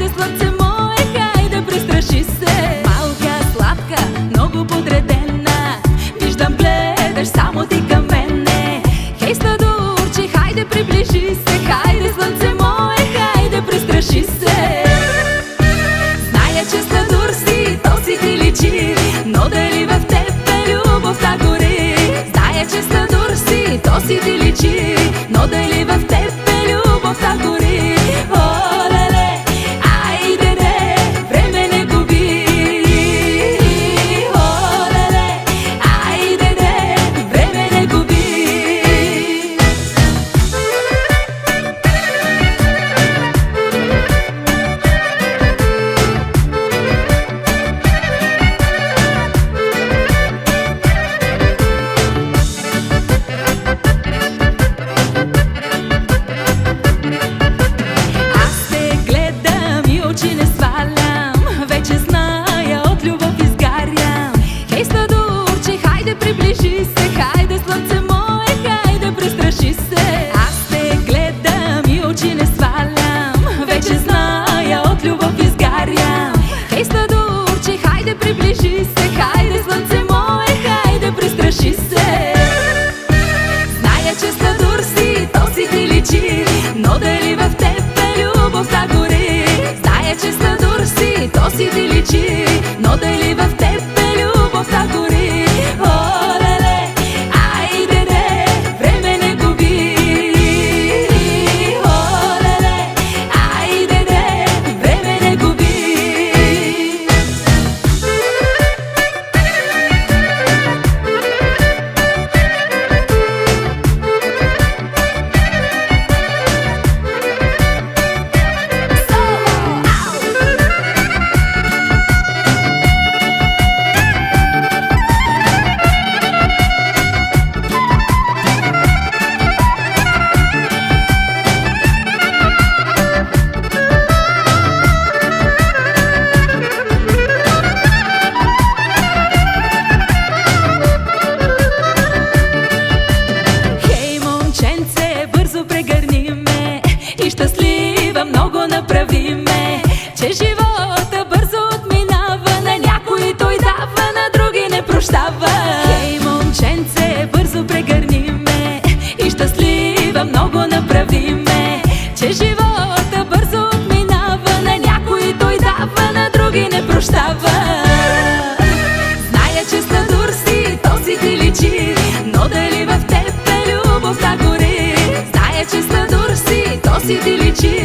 хайде слънце мое, хайде престраши се. Малка, сладка, много подредена, виждам гледаш само ти към мене. Хей, сладурче, хайде приближи се, хайде слънце мое, хайде престраши се. Зная, че сладур си, то си ти личи, но дали в теб е любовта гори? Зная, че сладур си, то си ти личи, но дали в теб е любовта гори? О, леле, айде де, време не губи. О, леле, айде де, време не губи. Очи не свалям, вече зная, от любов изгарям. Хей, сладурче, хайде приближи се, хайде слънце мое, хайде престраши се. Аз те гледам и очи не свалям, вече зная, от любов изгарям. Хей, сладурче, хайде приближи се, хайде слънце мое, хайде престраши се. Зная, че сладур си, то си ти личи, но дали в теб е любовта гори? Че сладур си, то си ти личи, но дали в теб е любовта гори? О, леле, айде де, време не губи. О, леле, айде де, време не губи. Прегърни ме и щастлива много направи ме, че живота бързо отминава, на някой той дава, на други не прощава. Хей, момченце, бързо прегърни ме и щастлива много направи ме, че живота бързо отминава, на някой той дава, на други не прощава. Зная, че сладур си, то си ти личи, но дали в теб е любовта гори? Че сладур си, то си ти личи,